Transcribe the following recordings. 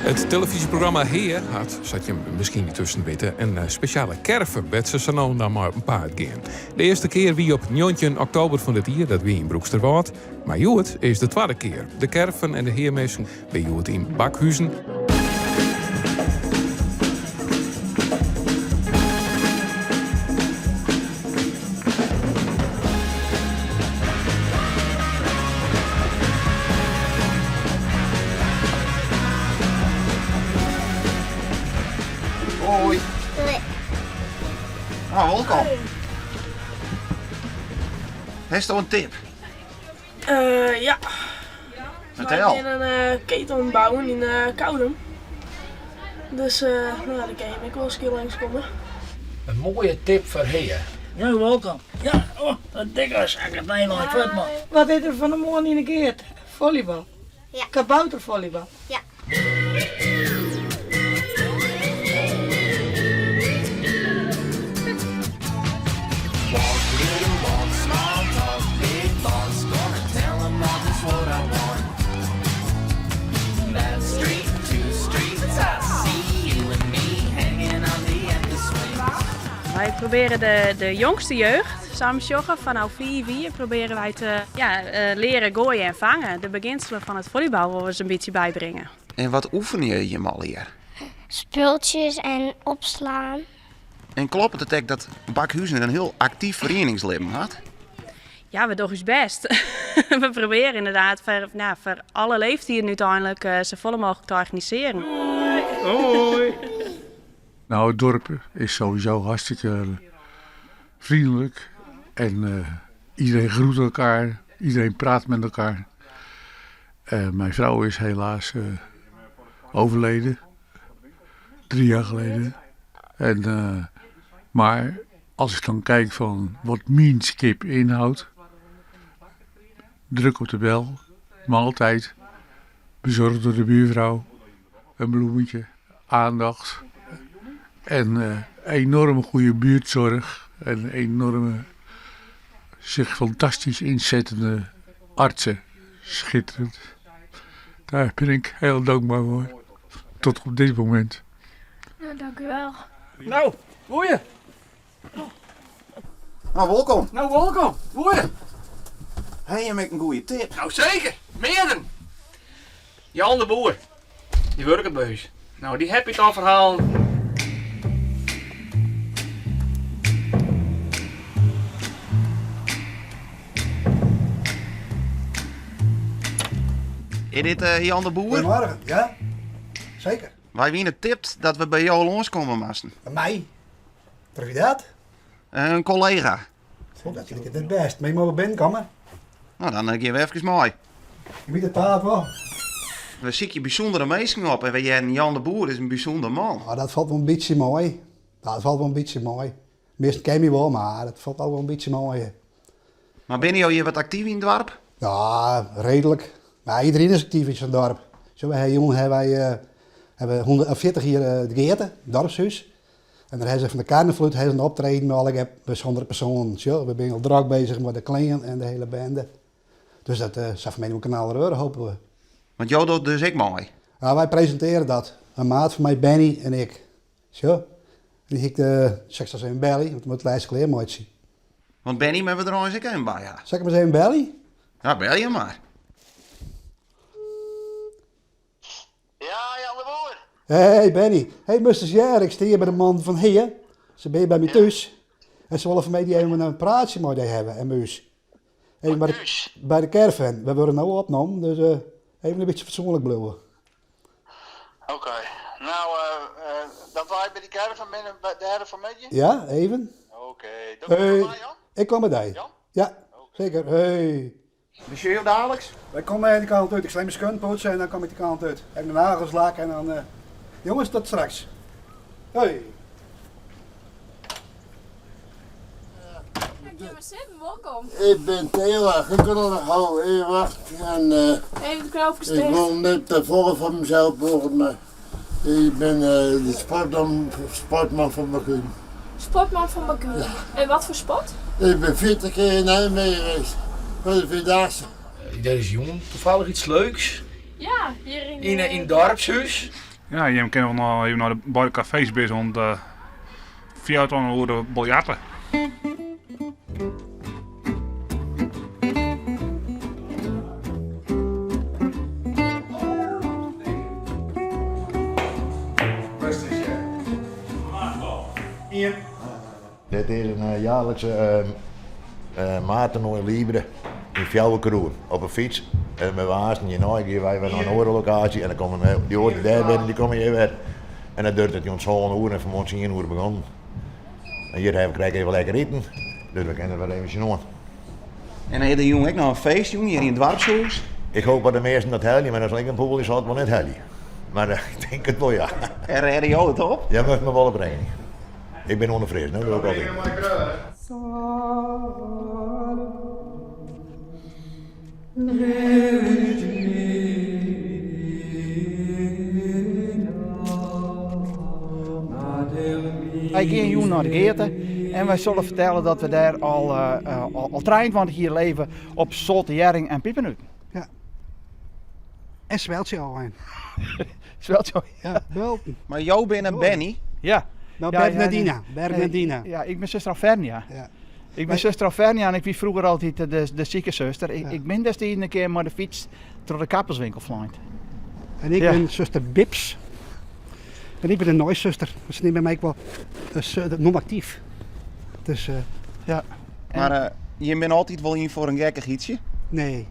Het televisieprogramma Heer had, zat je misschien niet tussen weten, een speciale kerven met ze zo dan maar een paard gaan. De eerste keer wie op 19 oktober van dit jaar, dat wie in Broeksterwaard. Maar Joet is de tweede keer. De kerven en de heermessen bij Joet in Bakhuizen. Hoi. Nee. Nou, welkom. Heeft je een tip? Ja. Vertel. We gaan een ketel bouwen in Koudem. Dus nou, daar kan je ook wel eens een keer langskomen. Een mooie tip voor hier. Ja, welkom. Ja, oh, een dikke zak het Nederland vet man. Wat is er van de morgen in de keert? Volleybal? Ja. Kaboutervolleybal? Ja. Wij proberen de jongste jeugd, samen joggen vanaf 4 proberen wij te leren gooien en vangen. De beginselen van het volleybal willen we ze een beetje bijbrengen. En wat oefen je al hier? Speeltjes en opslaan. En klopt het ook dat Bakhuizen een heel actief verenigingsleven had? Ja, we doen ons best. We proberen inderdaad voor alle leeftijden uiteindelijk zo volle mogelijk te organiseren. Hoi. Nou, het dorp is sowieso hartstikke vriendelijk. En iedereen groet elkaar, iedereen praat met elkaar. Mijn vrouw is helaas overleden, 3 jaar geleden. Maar als ik dan kijk van wat mijn skip inhoudt, druk op de bel, maaltijd, bezorgd door de buurvrouw, een bloemetje, aandacht en enorme goede buurtzorg en enorme zich fantastisch inzettende artsen. Schitterend. Daar ben ik heel dankbaar voor. Tot op dit moment. Nou, dank u wel. Nou, hoe je? Nou, welkom. Nou, welkom. Hoe je? Hey, je maakt een goede tip. Nou, zeker. Meerden. Jan de Boer. Die werkt bij ons. Nou, die heb ik al verhaal. Is dit Jan de Boer? Goedemorgen, ja? Zeker. Wij wienen tipt dat we bij jou langskomen moesten. Bij mij? Durf je dat? Een collega. Goed, dat vind ik het best. Maar je moet wel binnenkomen. Nou, dan geven we even mooi. Je weet het paard wel. We zien je bijzondere mensen op en Jan de Boer is een bijzonder man. Nou, dat valt wel een beetje mooi. Dat valt wel een beetje mooi. Meestal ken je wel, maar dat valt ook wel een beetje mooi. Maar ben je hier wat actief in het dorp? Ja, redelijk. Maar iedereen is actief in zijn dorp. Zo, wij jongen hebben 140 hier de Geerte, het dorpshuis. En dan hebben ze van de carnaval hebben ze een optreden met alle bijzondere personen. Zo, we zijn al druk bezig met de kleding en de hele bende. Dus dat zal van mij ook een kanaal hopen we. Want jou doet dus ik mooi. Ja, wij presenteren dat. Een maat van mij, Benny en ik. Zo. En die ik de seks in belly, want het moet het lijstje kleer mooi zien. Want Benny hebben we er al eens een bij, ja. Zeg maar eens even belly. Ja, bel je maar. Ja, Jan de Boer. Hey Benny. Hey Mr. Sjer, ik sta hier bij de man van hier. Ze ben je bij me thuis. En ze willen van mij die even een praatje met die hebben en muis. Even bij de caravan. We worden nou opgenomen, dus even een beetje fatsoenlijk blijven. Oké. Nou, dat wij bij die caravan binnen bij de herde van Medje? Ja, even. Oké. Dat Hey. bij mij, Jan? Ik kom bij die. Jan? Ja, zeker. Hey. Monsieur dadelijk? Wij komen aan die kant uit. Ik sla mijn skun poetsen en dan kom ik die kant uit. Heb de nagels laken en dan... Jongens, tot straks. Hoi. Welkom. Ik ben Theo, ik kan er nog houden. Even wachten. En, Even de knoopjes ik dicht. wil net te volgen van mezelf volgens mij. Ik ben de sportman van Bakhuizen. Sportman van Bakhuizen. En wat voor sport? Ik ben 40 keer in Nijmegen geweest. Voor de Vierdaagse. Deze jongen, toevallig iets leuks. Ja, hier In het dorpshuis. Ja, je kan nog even naar de beide cafés bezig om via het over de biljarten. Dit is een jaarlijkse maartoernooi Libre in Fjouwerkroer op een fiets. En met waasten je nou gaan wij naar een andere locatie en dan komen die oren daar binnen, die komen hier weer. En dan duurt het ons zo'n uur en vanmorgen 10 uur begonnen. En hier krijg ik even lekker eten, dus we kunnen er even zien. En heeft de jongen ook nog een feest, jongen, hier in het dorpshuis? Ik hoop dat de meesten dat helden, maar als ik een poel is, zal het wel niet helden. Maar ik denk het wel, ja. En redde jou het op? Jij mag me wel opbrengen. Ik ben onbevreesd, dat wil ik altijd. Wij gaan jongen naar de Geerte en wij zullen vertellen dat we daar al 23 jaar leven op zolte herring en piepenuten. Ja. En zweltje al een. Zweltje? Ja, wel. Maar jou bent een Benny? Ja. Nou, Ja, Bernardina. ja, Bernardina. Ja, ik ben zuster Alvernia. Ja. Ik ben zuster Alvernia en ik was vroeger altijd de zieke zuster. Ik ben destijds een keer met de fiets door de kapperswinkel vliegend. En ik ben zuster Bips. En ik ben een nooiszuster. Dus niet bij mij wel non-actief. Dus, ja. Maar je bent altijd wel in voor een gekkig ietsje? Nee.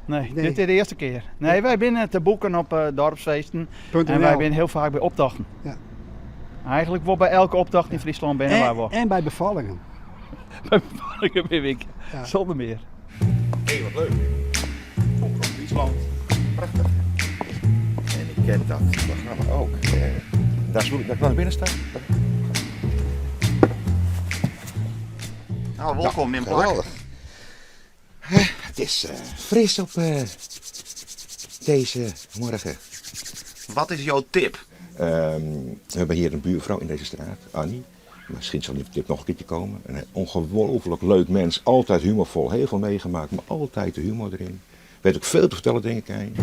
Nee, dit is de eerste keer. Nee, wij zijn te boeken op dorpsfeesten en wij zijn heel vaak bij optochten. Ja. Eigenlijk wel bij elke optocht in Friesland binnen waar we. En bij bevallingen. Bij bevallingen ben ik. Ja. Zonder meer. Hé, wat leuk. Friesland. Prachtig. En ik ken dat programma ook. Daar kan ik naar binnen staan. Nou, welkom in plak. Geweldig. Het is fris op deze morgen. Wat is jouw tip? We hebben hier een buurvrouw in deze straat, Annie. Misschien zal die tip nog een keertje komen. Een ongelooflijk leuk mens, altijd humorvol, heel veel meegemaakt, maar altijd de humor erin. Weet ook veel te vertellen, denk ik.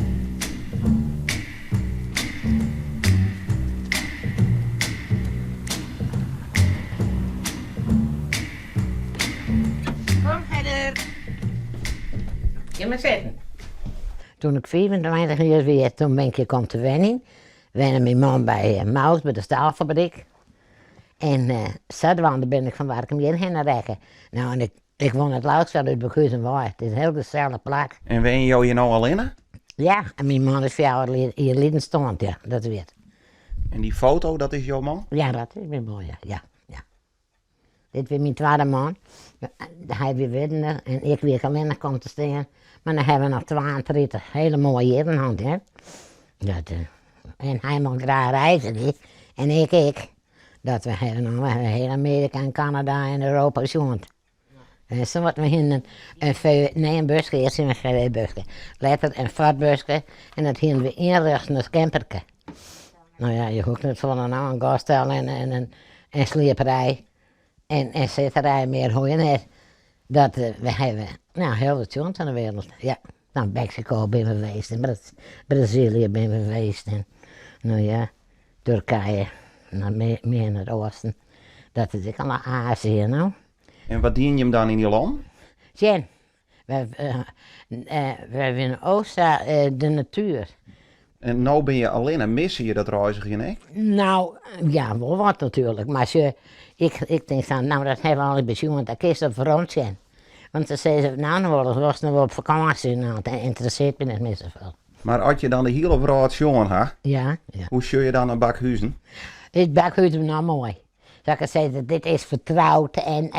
Kom verder. Ga maar zitten. Toen ik 25 jaar was, toen ben ik komen te wennen. Wennen mijn man bij Maus, bij de staalfabriek. En Zuidwanden ben ik van waar ik hem heen rekken. Nou, en ik woon het laatst wel uit Beguizenwaard. Het is een heel dezelfde plek. En wen je jou hier nou al in? Ja, en mijn man is 4 jaar hier leden stond, ja, dat weet. En die foto, dat is jouw man? Ja, dat is mijn man, ja. Dit is mijn tweede man. Hij weer winnen en ik weer alleen komt te staan. Maar dan hebben we nog 32 hele mooie jaren in hand, hè. En hij mag graag reizen, niet? En ik. Dat we hebben nog heel Amerika en Canada en Europa gezond. En zo wat we hier een busje, eerst in een GW-busje. Later een vaartbusje en dat hier we inrichten als camperke. Nou ja, je hoeft niet van een gaststel en een sleperij en zitterij meer hoe je net. Dat we hebben heel wat jongens aan de wereld. Ja, nou Mexico ben we geweest en Brazilië ben we geweest en nou ja, Turkije. Meer naar het oosten. Dat is ook al naar Azië, nou. En wat dien je hem dan in die land? Jen, we winnen oosten de natuur. En nou ben je alleen en missen je dat reizigen, hè? Nou, ja, wel wat natuurlijk. Maar ik denk dan, nou dat hebben we al een beetje, want dat is op verrond zijn. Want ze zeiden, nou was nog wel op vakantie, nou, dat interesseert me niet meer zoveel. Maar als je dan de hele wereld jongen hebt, ja. Hoe zul je dan een bakhuizen? Het bakhuizen nou mooi. Zoals ik zei, dit is vertrouwd en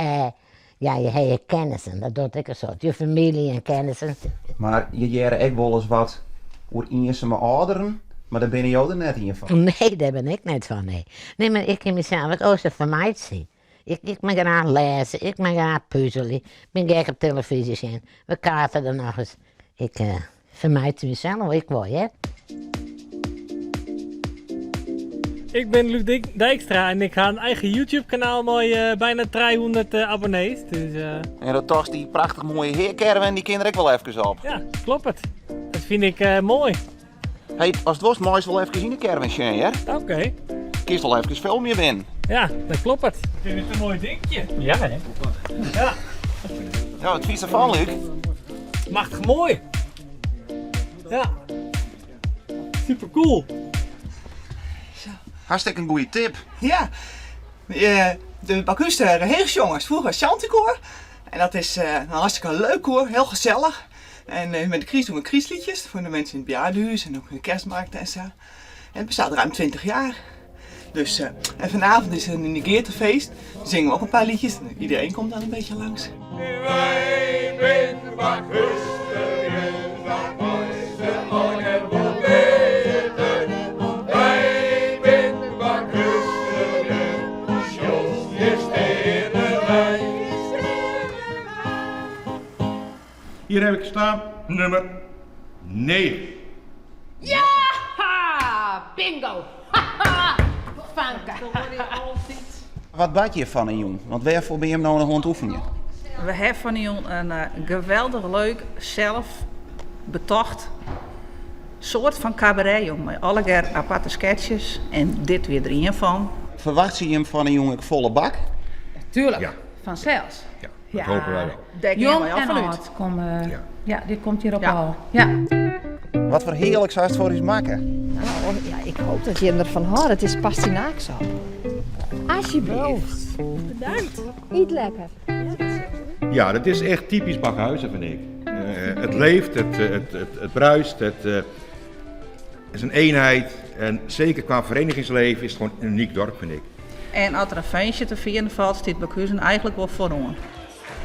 ja, je hebt je kennissen, dat doet ik zo. Je familie en kennissen. Maar je jaren ook wel eens wat over eerste mijn ouderen, maar daar ben je jou er net in van. Nee, daar ben ik net van, nee. Nee, maar ik kan mezelf het oosten vermijd zien. Ik mag graag lezen, ik mag graag puzzelen, ik ben gek op televisie zien. We kaarten er nog eens. Ik vermijd mezelf, ik wil, hè. Ik ben Luc Dijkstra en ik ga een eigen YouTube-kanaal met bijna 300 abonnees. Dus, En dat toch die prachtig mooie heercaravan, die kinderen ook wel even op. Ja, klopt het. Dat vind ik mooi. Hey, als het was, mooi wel even in de caravan zijn, hè? Oké. Kies wel even veel meer binnen. Ja, dat klopt het. Ik vind het een mooi dingetje. Ja, hè? Ja. Ja, wat vies ervan, Luc? Machtig mooi. Ja. Super cool. Hartstikke een goede tip. Ja, de Bakuster Heersjongens, vroeger Chanticoor. En dat is een hartstikke leuk koor, heel gezellig. En met de Kries doen we kriesliedjes voor de mensen in het bejaardenhuis en ook in de kerstmarkten en zo. En het bestaat ruim 20 jaar. Dus, en vanavond is er een negeertefeest. Dan zingen we ook een paar liedjes en iedereen komt dan een beetje langs. Wij zijn Bakuster, dat mooiste alger wel weten. Wij zijn Bakuster, Sjons je sterrenrijk. Hier heb ik staan nummer 9. Ja! Bingo! Vanka! Wat bad je van een jong? Want waarvoor ben je hem nou nog aan het oefenen? We hebben van een geweldig leuk, zelf betocht soort van cabaret, jong. Met alle keer aparte sketches en dit weer er een van. Verwacht je hem van een jongen volle bak? Tuurlijk, Ja. vanzelfs. Dat hopen wij wel. Denk Jong wij en absoluut. oud komen. Ja, dit komt hier op al. Ja. Wat voor heerlijk zou het voor eens maken? Nou, ja, ik hoop dat je ervan houdt. Het is pastinaakse. Alsjeblieft. Bedankt. Eet lekker. Ja, dat is echt typisch Bakhuizen, vind ik. Het leeft, het bruist, het is een eenheid. En zeker qua verenigingsleven is het gewoon een uniek dorp, vind ik. En als er een feestje te vieren valt, staat Bakuzen eigenlijk wel vooraan.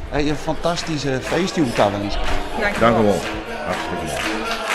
Hey, een fantastische feestje om te wensen. Dank u wel. Hartstikke leuk.